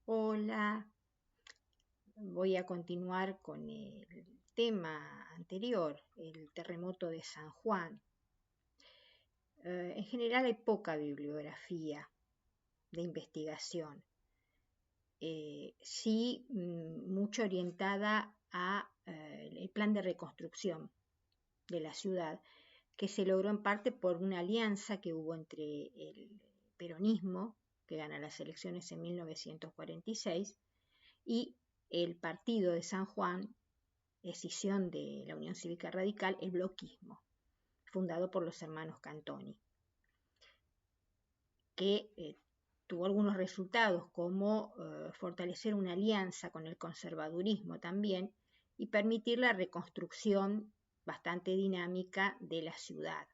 Hola, voy a continuar con el tema anterior, el terremoto de San Juan. En general hay poca bibliografía de investigación, sí mucho orientada a el plan de reconstrucción de la ciudad, que se logró en parte por una alianza que hubo entre el peronismo, que gana las elecciones en 1946, y el partido de San Juan, escisión de la Unión Cívica Radical, el bloquismo, fundado por los hermanos Cantoni, que tuvo algunos resultados como fortalecer una alianza con el conservadurismo también y permitir la reconstrucción bastante dinámica de la ciudad,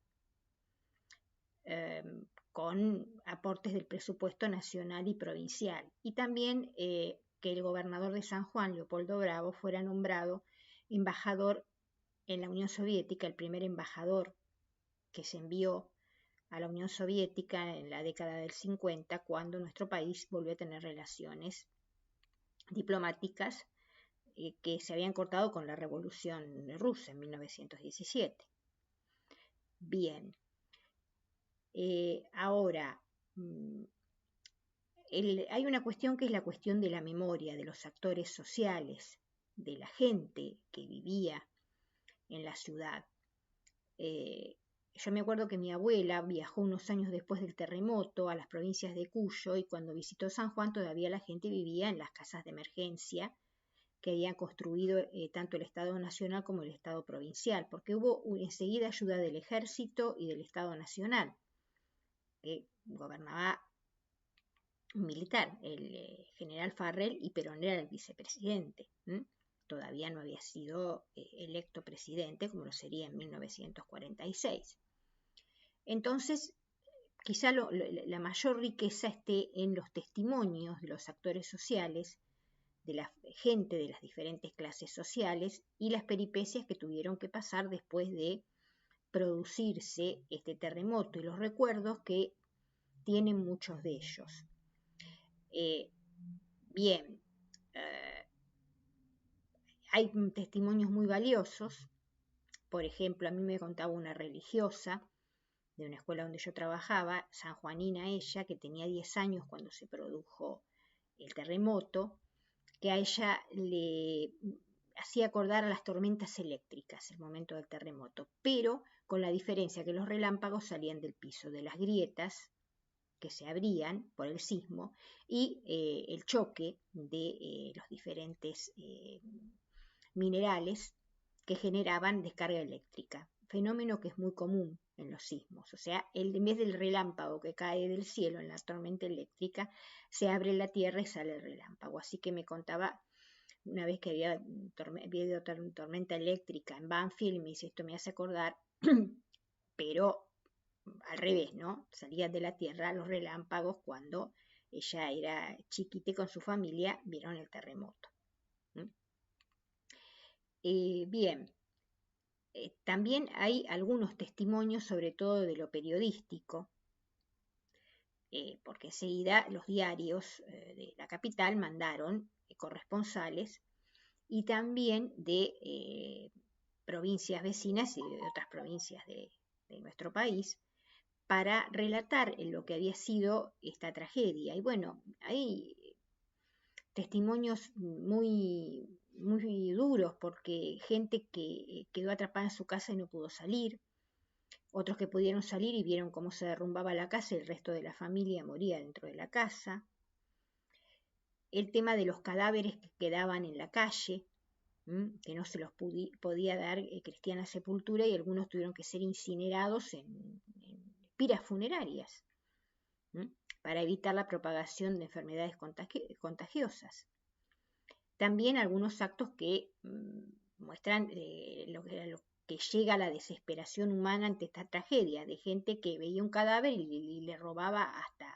con aportes del presupuesto nacional y provincial, y también que el gobernador de San Juan, Leopoldo Bravo, fuera nombrado embajador en la Unión Soviética, el primer embajador que se envió a la Unión Soviética en la década del 50, cuando nuestro país volvió a tener relaciones diplomáticas que se habían cortado con la Revolución Rusa en 1917. Bien, ahora hay una cuestión que es la cuestión de la memoria, de los actores sociales, de la gente que vivía en la ciudad. Yo me acuerdo que mi abuela viajó unos años después del terremoto a las provincias de Cuyo, y cuando visitó San Juan todavía la gente vivía en las casas de emergencia que habían construido tanto el Estado Nacional como el Estado Provincial, porque hubo enseguida ayuda del Ejército y del Estado Nacional, que gobernaba un militar, el general Farrell, y Perón era el vicepresidente. Todavía no había sido electo presidente, como lo sería en 1946. Entonces, quizá la mayor riqueza esté en los testimonios de los actores sociales, de la gente de las diferentes clases sociales y las peripecias que tuvieron que pasar después de producirse este terremoto y los recuerdos que tienen muchos de ellos. Bien, hay testimonios muy valiosos. Por ejemplo, a mí me contaba una religiosa de una escuela donde yo trabajaba, sanjuanina ella, que tenía 10 años cuando se produjo el terremoto, que a ella le hacía acordar a las tormentas eléctricas el momento del terremoto, pero con la diferencia que los relámpagos salían del piso, de las grietas que se abrían por el sismo y el choque de los diferentes minerales que generaban descarga eléctrica, fenómeno que es muy común en los sismos. O sea, en vez del relámpago que cae del cielo en la tormenta eléctrica, se abre la tierra y sale el relámpago. Así que me contaba una vez que había habido tormenta eléctrica en Banfield, me dice, esto me hace acordar, pero al revés, ¿no? Salían de la tierra los relámpagos cuando ella era chiquita y con su familia vieron el terremoto. Bien, también hay algunos testimonios, sobre todo de lo periodístico, porque enseguida los diarios de la capital mandaron corresponsales, y también de provincias vecinas y de otras provincias de nuestro país, para relatar lo que había sido esta tragedia. Y bueno, hay testimonios muy, muy duros, porque gente que quedó atrapada en su casa y no pudo salir, otros que pudieron salir y vieron cómo se derrumbaba la casa y el resto de la familia moría dentro de la casa. El tema de los cadáveres que quedaban en la calle, que no se los podía dar cristiana sepultura, y algunos tuvieron que ser incinerados en piras funerarias para evitar la propagación de enfermedades contagiosas. También algunos actos que muestran lo que llega a la desesperación humana ante esta tragedia, de gente que veía un cadáver y le robaba hasta,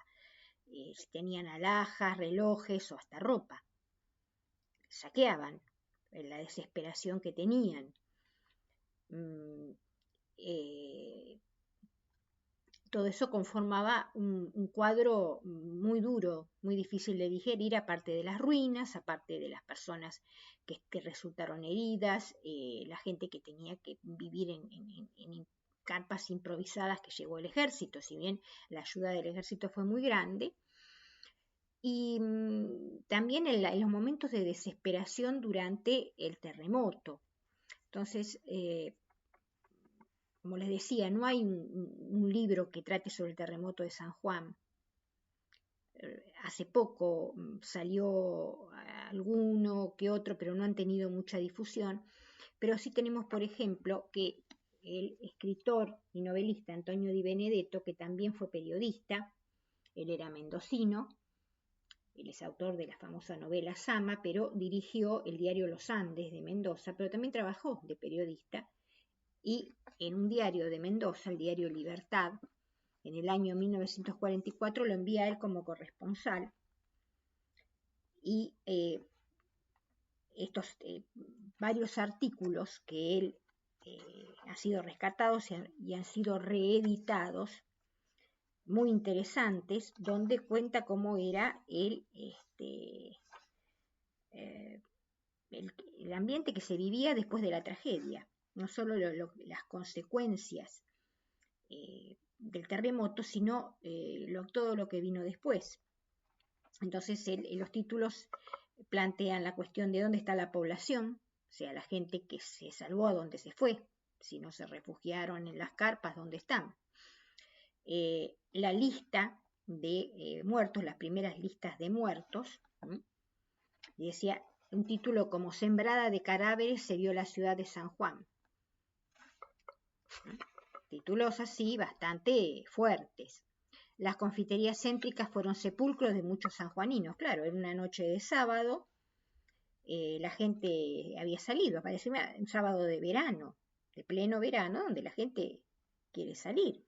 si tenían alhajas, relojes o hasta ropa. Saqueaban la desesperación que tenían. todo eso conformaba un cuadro muy duro, muy difícil de digerir, aparte de las ruinas, aparte de las personas que resultaron heridas, la gente que tenía que vivir en carpas improvisadas que llevó el ejército, si bien la ayuda del ejército fue muy grande, y también en los momentos de desesperación durante el terremoto. Entonces, como les decía, no hay un libro que trate sobre el terremoto de San Juan. Hace poco salió alguno que otro, pero no han tenido mucha difusión. Pero sí tenemos, por ejemplo, que el escritor y novelista Antonio Di Benedetto, que también fue periodista, él era mendocino, él es autor de la famosa novela Sama, pero dirigió el diario Los Andes de Mendoza, pero también trabajó de periodista, y en un diario de Mendoza, el diario Libertad, en el año 1944 lo envía a él como corresponsal, y estos varios artículos que él han sido rescatados y han sido reeditados, muy interesantes, donde cuenta cómo era el ambiente que se vivía después de la tragedia, no solo las consecuencias del terremoto, sino todo lo que vino después. Entonces los títulos plantean la cuestión de dónde está la población, o sea, la gente que se salvó, a dónde se fue, si no se refugiaron en las carpas, dónde están. La lista de muertos, las primeras listas de muertos, y decía un título como Sembrada de cadáveres se vio la ciudad de San Juan. Títulos así bastante fuertes. Las confiterías céntricas fueron sepulcros de muchos sanjuaninos. Claro, era una noche de sábado, la gente había salido, parecía un sábado de verano, de pleno verano, donde la gente quiere salir.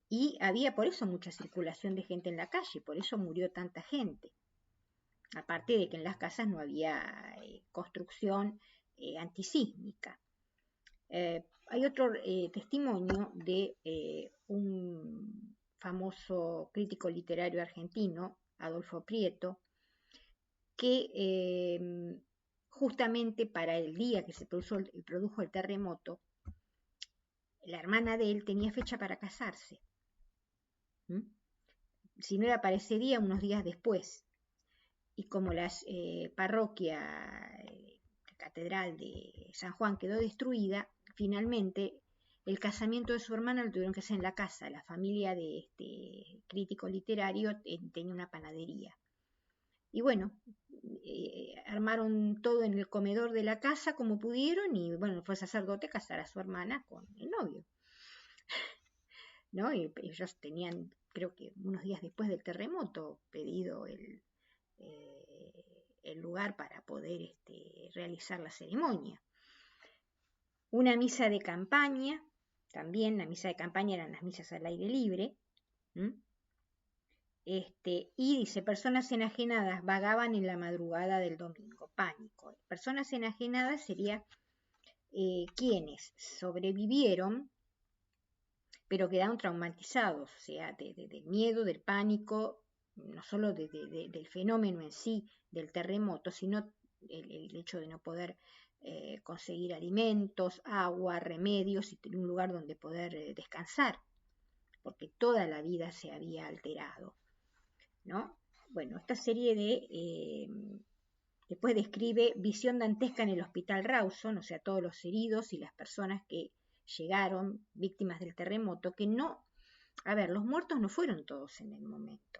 Y había por eso mucha circulación de gente en la calle, por eso murió tanta gente. Aparte de que en las casas no había construcción antisísmica. Hay otro testimonio de un famoso crítico literario argentino, Adolfo Prieto, que justamente para el día que se produjo el terremoto, la hermana de él tenía fecha para casarse. Si no era para ese día, unos días después. Y como la parroquia, la catedral de San Juan quedó destruida, finalmente el casamiento de su hermana lo tuvieron que hacer en la casa. La familia de este crítico literario tenía una panadería. Y bueno, armaron todo en el comedor de la casa como pudieron, y bueno, fue el sacerdote a casar a su hermana con el novio. ¿No? Y ellos tenían, creo que unos días después del terremoto, pedido el lugar para poder realizar la ceremonia. Una misa de campaña, también la misa de campaña eran las misas al aire libre, y dice, personas enajenadas vagaban en la madrugada del domingo, pánico. Personas enajenadas sería quienes sobrevivieron, pero quedaron traumatizados, o sea, del miedo, del pánico, no solo del fenómeno en sí, del terremoto, sino el hecho de no poder conseguir alimentos, agua, remedios y tener un lugar donde poder descansar, porque toda la vida se había alterado, ¿no? Bueno, esta serie después describe visión dantesca en el hospital Rawson, o sea, todos los heridos y las personas que llegaron víctimas del terremoto, que no, a ver, los muertos no fueron todos en el momento.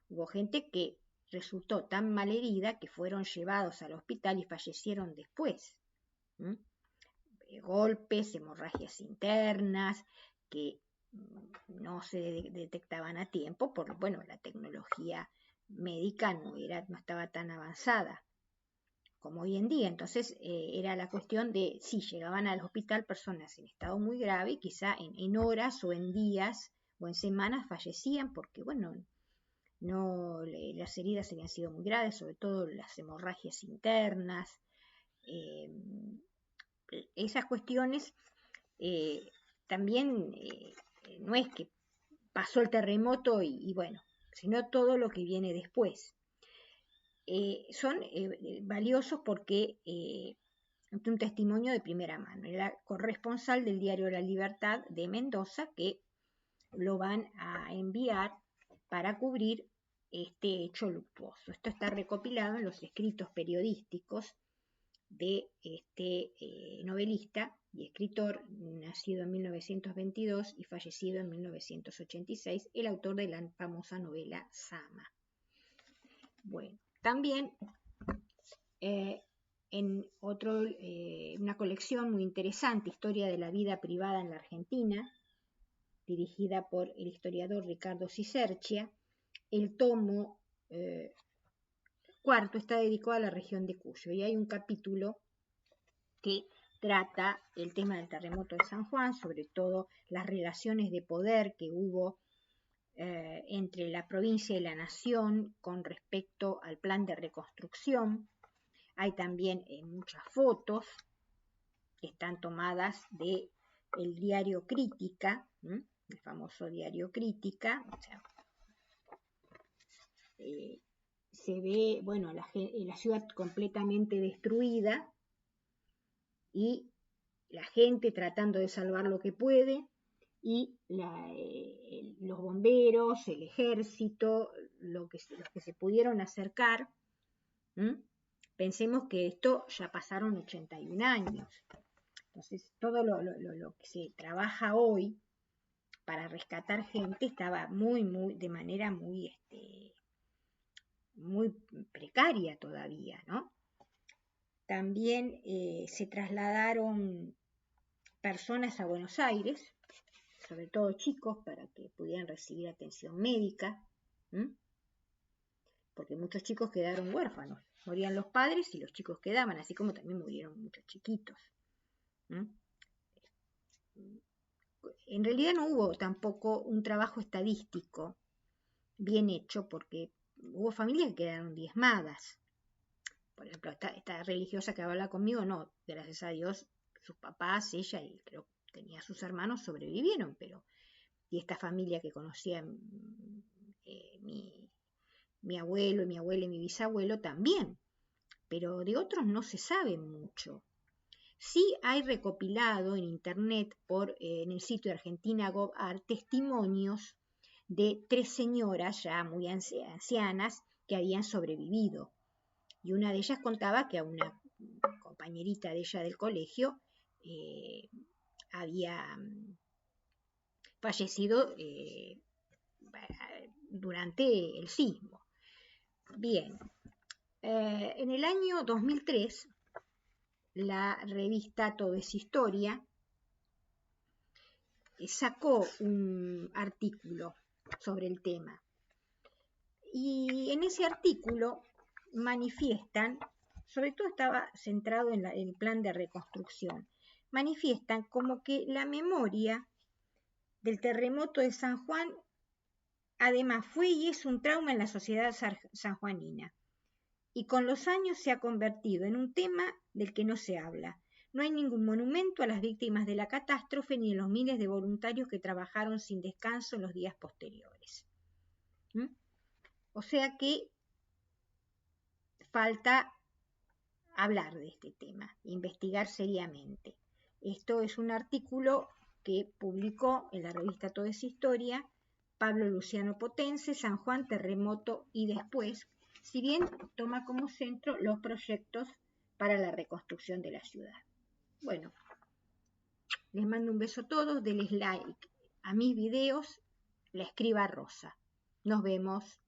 Hubo gente que resultó tan mal herida que fueron llevados al hospital y fallecieron después. Golpes, hemorragias internas, que no se detectaban a tiempo, por bueno, la tecnología médica no estaba tan avanzada como hoy en día. Entonces era la cuestión de si llegaban al hospital personas en estado muy grave, quizá en horas o en días o en semanas fallecían porque, bueno, no, las heridas habían sido muy graves, sobre todo las hemorragias internas. Esas cuestiones también no es que pasó el terremoto y bueno, sino todo lo que viene después. Son valiosos porque un testimonio de primera mano. Era corresponsal del diario La Libertad de Mendoza, que lo van a enviar para cubrir este hecho luctuoso. Esto está recopilado en los escritos periodísticos de este novelista y escritor, nacido en 1922 y fallecido en 1986, el autor de la famosa novela Sama. Bueno, también en una colección muy interesante, Historia de la vida privada en la Argentina, dirigida por el historiador Ricardo Cicercia, el tomo cuarto está dedicado a la región de Cuyo y hay un capítulo que trata el tema del terremoto de San Juan, sobre todo las relaciones de poder que hubo entre la provincia y la nación con respecto al plan de reconstrucción. Hay también muchas fotos que están tomadas del diario Crítica, el famoso diario Crítica. O sea, se ve, bueno, la ciudad completamente destruida y la gente tratando de salvar lo que puede, y los bomberos, el ejército, los que se pudieron acercar. Pensemos que esto ya pasaron 81 años. Entonces, todo lo que se trabaja hoy para rescatar gente estaba de manera muy precaria todavía, ¿no? También se trasladaron personas a Buenos Aires, sobre todo chicos, para que pudieran recibir atención médica, porque muchos chicos quedaron huérfanos. Morían los padres y los chicos quedaban, así como también murieron muchos chiquitos. En realidad no hubo tampoco un trabajo estadístico bien hecho, porque hubo familias que quedaron diezmadas. Por ejemplo, esta religiosa que habla conmigo, no, gracias a Dios, sus papás, ella y creo que tenía sus hermanos sobrevivieron, pero y esta familia que conocía mi abuelo y mi abuela y mi bisabuelo también, pero de otros no se sabe mucho. Sí hay recopilado en internet en el sitio de Argentina Gov.ar testimonios de 3 señoras ya muy ancianas que habían sobrevivido. Y una de ellas contaba que a una compañerita de ella del colegio había fallecido durante el sismo. Bien, en el año 2003, la revista Todo es Historia sacó un artículo sobre el tema. Y en ese artículo manifiestan, sobre todo estaba centrado en el plan de reconstrucción, manifiestan como que la memoria del terremoto de San Juan además fue y es un trauma en la sociedad sanjuanina, y con los años se ha convertido en un tema del que no se habla. No hay ningún monumento a las víctimas de la catástrofe ni a los miles de voluntarios que trabajaron sin descanso en los días posteriores. O sea que falta hablar de este tema, investigar seriamente. Esto es un artículo que publicó en la revista Todo es Historia Pablo Luciano Potense, San Juan, terremoto y después, si bien toma como centro los proyectos para la reconstrucción de la ciudad. Bueno, les mando un beso a todos, denles like a mis videos, la escriba Rosa. Nos vemos.